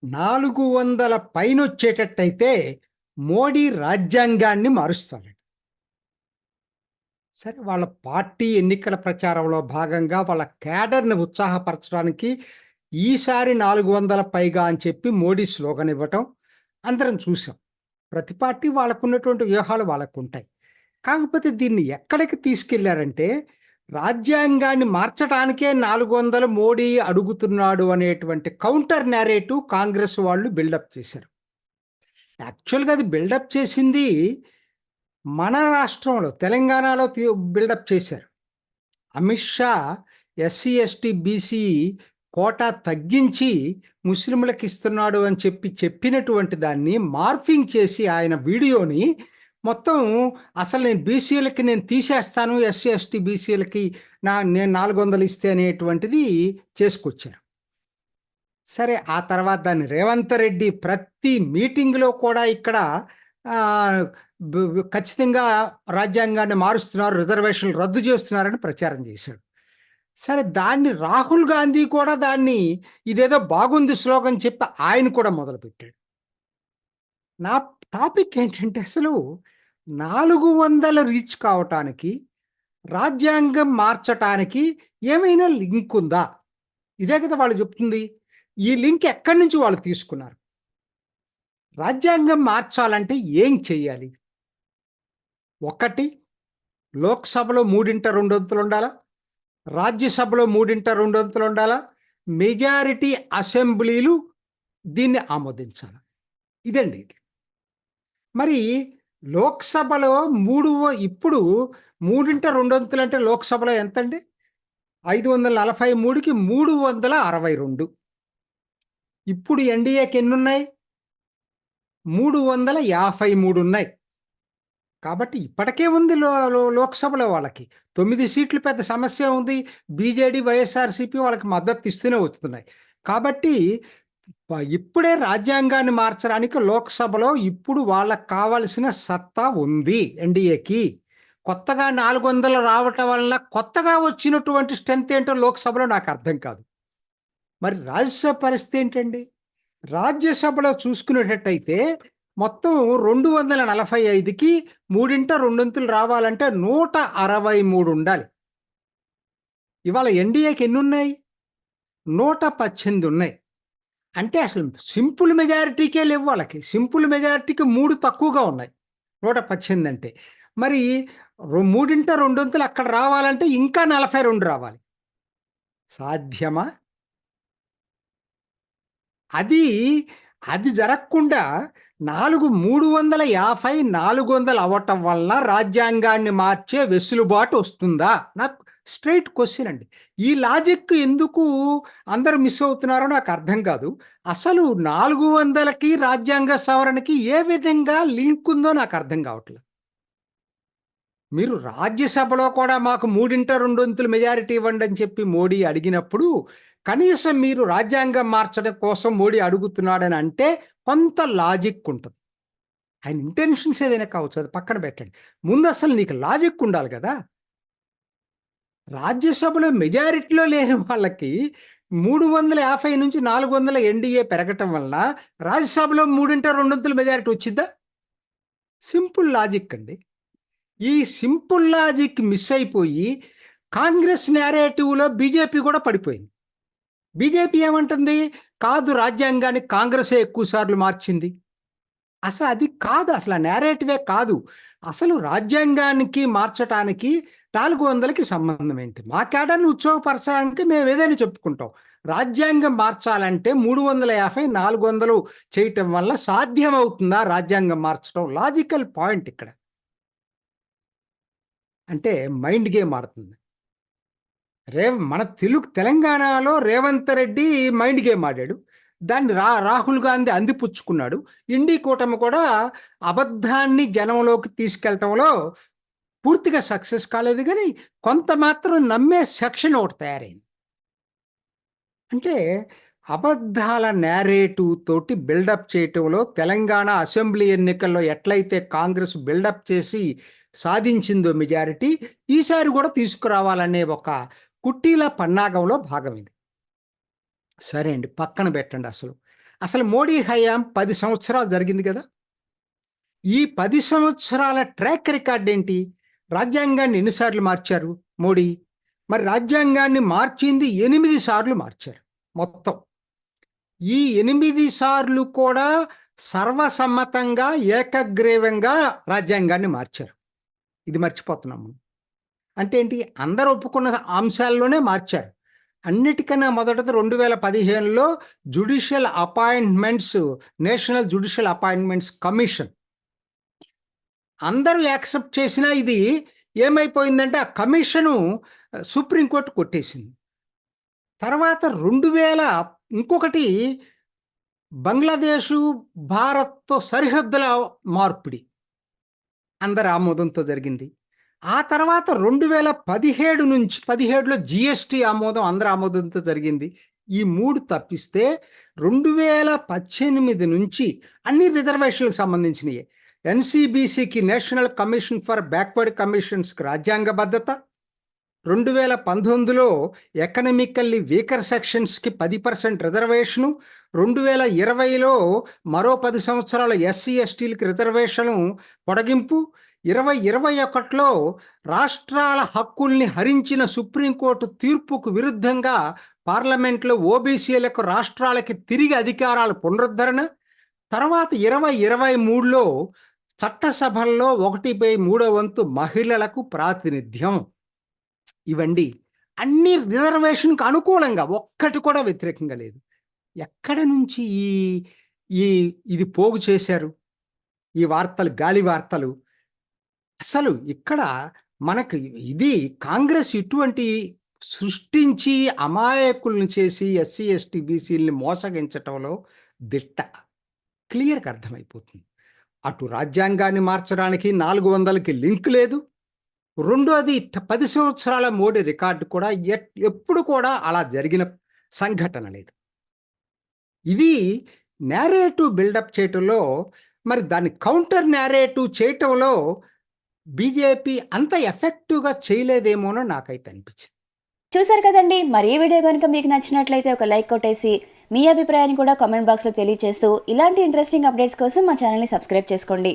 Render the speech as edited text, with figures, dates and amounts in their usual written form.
400 పైనొచ్చేటట్టయితే మోడీ రాజ్యాంగాన్ని మారుస్తాడు. సరే, వాళ్ళ పార్టీ ఎన్నికల ప్రచారంలో భాగంగా వాళ్ళ క్యాడర్ని ఉత్సాహపరచడానికి ఈసారి 400 పైగా అని చెప్పి మోడీ స్లోగన్ ఇవ్వటం అందరం చూసాం. ప్రతి పార్టీ వాళ్ళకున్నటువంటి వ్యూహాలు వాళ్ళకు ఉంటాయి. కాకపోతే దీన్ని ఎక్కడికి తీసుకెళ్లారంటే, రాజ్యాంగాన్ని మార్చడానికే 400 మోడీ అడుగుతున్నాడు అనేటువంటి కౌంటర్ నేరేటివ్ కాంగ్రెస్ వాళ్ళు బిల్డప్ చేశారు. యాక్చువల్గా అది బిల్డప్ చేసింది మన రాష్ట్రంలో, తెలంగాణలో బిల్డప్ చేశారు. Amit Shah SC ST BC quota తగ్గించి ముస్లింలకు ఇస్తున్నాడు అని చెప్పినటువంటి దాన్ని మార్ఫింగ్ చేసి ఆయన వీడియోని మొత్తం అసలు నేను బీసీలకి నేను తీసేస్తాను, ఎస్సీ ఎస్టీ బీసీలకి నేను 400 ఇస్తే అనేటువంటిది చేసుకొచ్చారు. సరే, ఆ తర్వాత దాన్ని రేవంత్ రెడ్డి ప్రతి మీటింగ్లో కూడా ఇక్కడ ఖచ్చితంగా రాజ్యాంగాన్ని మారుస్తున్నారు, రిజర్వేషన్లు రద్దు చేస్తున్నారని ప్రచారం చేశాడు. సరే, దాన్ని రాహుల్ గాంధీ కూడా దాన్ని ఇదేదో బాగుంది స్లోగన్ చెప్పి ఆయన కూడా మొదలుపెట్టాడు. నా టాపిక్ ఏంటంటే, అసలు 400 రీచ్ కావటానికి రాజ్యాంగం మార్చటానికి ఏమైనా లింక్ ఉందా? ఇదే కదా వాళ్ళు చెప్తుంది. ఈ లింక్ ఎక్కడి నుంచి వాళ్ళు తీసుకున్నారు? రాజ్యాంగం మార్చాలంటే ఏం చెయ్యాలి? ఒకటి, లోక్సభలో 3/2 ఉండాలా, రాజ్యసభలో 3/2 ఉండాలా, మెజారిటీ అసెంబ్లీలు దీన్ని ఆమోదించాలి. ఇదండి ఇది. మరి లోక్సభలో ఇప్పుడు 3/2 అంటే లోక్సభలో ఎంతండి? 543కి 362. ఇప్పుడు ఎన్డీఏకి ఎన్నున్నాయి? 353 ఉన్నాయి. కాబట్టి ఇప్పటికే ఉంది లోక్సభలో వాళ్ళకి 9 సీట్లు, పెద్ద సమస్య ఉంది. బీజేడీ వైఎస్ఆర్సీపీ వాళ్ళకి మద్దతు ఇస్తూనే వస్తున్నాయి. కాబట్టి ఇప్పుడే రాజ్యాంగాన్ని మార్చడానికి లోక్సభలో ఇప్పుడు వాళ్ళకి కావలసిన సత్తా ఉంది ఎన్డీఏకి. కొత్తగా 400 రావటం వలన కొత్తగా వచ్చినటువంటి స్ట్రెంత్ ఏంటో లోక్సభలో నాకు అర్థం కాదు. మరి రాజ్యసభ పరిస్థితి ఏంటండి? రాజ్యసభలో చూసుకునేటట్టయితే మొత్తం 245కి 3/2 రావాలంటే 163 ఉండాలి. ఇవాళ ఎన్డీఏకి ఎన్ని ఉన్నాయి? 118 ఉన్నాయి. అంటే అసలు సింపుల్ మెజారిటీకే లేవు వాళ్ళకి. సింపుల్ మెజారిటీకి 3 తక్కువగా ఉన్నాయి 118 అంటే. మరి 3/2 అక్కడ రావాలంటే ఇంకా 42 రావాలి. సాధ్యమా? అది జరగకుండా 350 400 అవ్వటం వల్ల రాజ్యాంగాన్ని మార్చే వెసులుబాటు వస్తుందా? నాకు స్ట్రైట్ క్వశ్చన్ అండి. ఈ లాజిక్ ఎందుకు అందరూ మిస్ అవుతున్నారో నాకు అర్థం కాదు. అసలు 400కి రాజ్యాంగ సవరణకి ఏ విధంగా లింక్ ఉందో నాకు అర్థం కావట్లేదు. మీరు రాజ్యసభలో కూడా మాకు 3/2 మెజారిటీ ఇవ్వండి అని చెప్పి మోడీ అడిగినప్పుడు, కనీసం మీరు రాజ్యాంగం మార్చడం కోసం మోడీ అడుగుతున్నాడని అంటే కొంత లాజిక్ ఉంటుంది. ఆయన ఇంటెన్షన్స్ ఏదైనా కావచ్చు, అది పక్కన పెట్టండి. ముందు అసలు నీకు లాజిక్ ఉండాలి కదా. రాజ్యసభలో మెజారిటీలో లేని వాళ్ళకి 350 నుంచి 400 ఎన్డీఏ పెరగటం వలన రాజ్యసభలో 3/2 మెజారిటీ వచ్చిద్దా? సింపుల్ లాజిక్ అండి. ఈ సింపుల్ లాజిక్ మిస్ అయిపోయి కాంగ్రెస్ నేరేటివ్లో బీజేపీ కూడా పడిపోయింది. బీజేపీ ఏమంటుంది? కాదు, రాజ్యాంగాన్ని కాంగ్రెసే ఎక్కువ సార్లు మార్చింది. అసలు అది కాదు, అసలు నేరేటివే కాదు. అసలు రాజ్యాంగానికి మార్చడానికి 400కి సంబంధం ఏంటి? మా కేడర్ని ఉత్సవపరచడానికి మేము ఏదైనా చెప్పుకుంటాం. రాజ్యాంగం మార్చాలంటే 350 400 చేయటం వల్ల సాధ్యమవుతుందా రాజ్యాంగం మార్చడం? లాజికల్ పాయింట్ ఇక్కడ. అంటే మైండ్ గేమ్ ఆడుతుంది. మన తెలంగాణలో రేవంత్ రెడ్డి మైండ్ గేమ్ ఆడాడు. దాన్ని రాహుల్ గాంధీ అందిపుచ్చుకున్నాడు. ఇండి కూటమి కూడా అబద్ధాన్ని జనంలోకి తీసుకెళ్లటంలో పూర్తిగా సక్సెస్ కాలేదు, కానీ కొంత మాత్రం నమ్మే సెక్షన్ ఒకటి తయారైంది. అంటే అబద్ధాల నేరేటివ్ తోటి బిల్డప్ చేయటంలో తెలంగాణ అసెంబ్లీ ఎన్నికల్లో ఎట్లయితే కాంగ్రెస్ బిల్డప్ చేసి సాధించిందో మెజారిటీ, ఈసారి కూడా తీసుకురావాలనే ఒక కుట్టీల పన్నాగంలో భాగం ఇది. సరే అండి, పక్కన పెట్టండి. అసలు మోడీ హయాం 10 సంవత్సరాలు జరిగింది కదా! ఈ 10 సంవత్సరాల ట్రాక్ రికార్డ్ ఏంటి? రాజ్యాంగాన్ని ఎన్నిసార్లు మార్చారు మోడీ? మరి రాజ్యాంగాన్ని మార్చింది 8 సార్లు మార్చారు మొత్తం. ఈ 8 సార్లు కూడా సర్వసమ్మతంగా, ఏకగ్రీవంగా రాజ్యాంగాన్ని మార్చారు. ఇది మర్చిపోతున్నాం మనం. అంటే ఏంటి? అందరూ ఒప్పుకున్న అంశాల్లోనే మార్చారు. అన్నిటికన్నా మొదటది 2015లో judicial appointments, national judicial appointments commission. అందరూ యాక్సెప్ట్ చేసినా ఇది ఏమైపోయిందంటే ఆ కమిషను సుప్రీంకోర్టు కొట్టేసింది. తర్వాత 2000 ఇంకొకటి బంగ్లాదేశు, భారత్‌తో సరిహద్దుల మార్పిడి అందరి ఆమోదంతో జరిగింది. ఆ తర్వాత 2017 నుంచి 17లో జీఎస్టీ ఆమోదం అందరి ఆమోదంతో జరిగింది. ఈ 3 తప్పిస్తే 2018 నుంచి అన్ని రిజర్వేషన్లకు సంబంధించినయే. ఎన్సీబీసీకి, నేషనల్ కమిషన్ ఫర్ బ్యాక్వర్డ్ కమిషన్స్కి రాజ్యాంగబద్ధత, 2019లో ఎకనామికల్లీ వీకర్ సెక్షన్స్కి 10% రిజర్వేషను, 2020లో మరో 10 సంవత్సరాల ఎస్సీ ఎస్టీలకి రిజర్వేషను పొడిగింపు, 2021లో రాష్ట్రాల హక్కుల్ని హరించిన సుప్రీంకోర్టు తీర్పుకు విరుద్ధంగా పార్లమెంట్లో ఓబీసీలకు, రాష్ట్రాలకి తిరిగి అధికారాల పునరుద్ధరణ, తర్వాత 2023లో చట్టసభల్లో 1/3 మహిళలకు ప్రాతినిధ్యం. ఇవండి అన్ని రిజర్వేషన్కి అనుకూలంగా, ఒక్కటి కూడా వ్యతిరేకంగా లేదు. ఎక్కడి నుంచి ఈ ఈ ఇది పోగు చేశారు ఈ వార్తలు, గాలి వార్తలు? అసలు ఇక్కడ మనకు ఇది కాంగ్రెస్ ఇటువంటి సృష్టించి అమాయకులను చేసి ఎస్సీ ఎస్టీ బీసీలని మోసగించటంలో దిట్ట. క్లియర్గా అర్థమైపోతుంది. అటు రాజ్యాంగాన్ని మార్చడానికి 400కి లింక్ లేదు. రెండోది 10 సంవత్సరాల మోడీ రికార్డు కూడా ఎప్పుడు కూడా అలా జరిగిన సంఘటన లేదు. ఇది నేరేటివ్ బిల్డప్ చేయటంలో, మరి దాన్ని కౌంటర్ నేరేటివ్ చేయటంలో బీజేపీ అంత ఎఫెక్టివ్గా చేయలేదేమోనో నాకైతే అనిపించింది. చూసారు కదండి. మరి ఈ వీడియో కనుక మీకు నచ్చినట్లయితే ఒక లైక్ కొట్టేసి మీ అభిప్రాయాన్ని కూడా కామెంట్ బాక్స్లో తెలియజేస్తూ ఇలాంటి ఇంట్రెస్టింగ్ అప్డేట్స్ కోసం మా ఛానల్ని సబ్స్క్రైబ్ చేసుకోండి.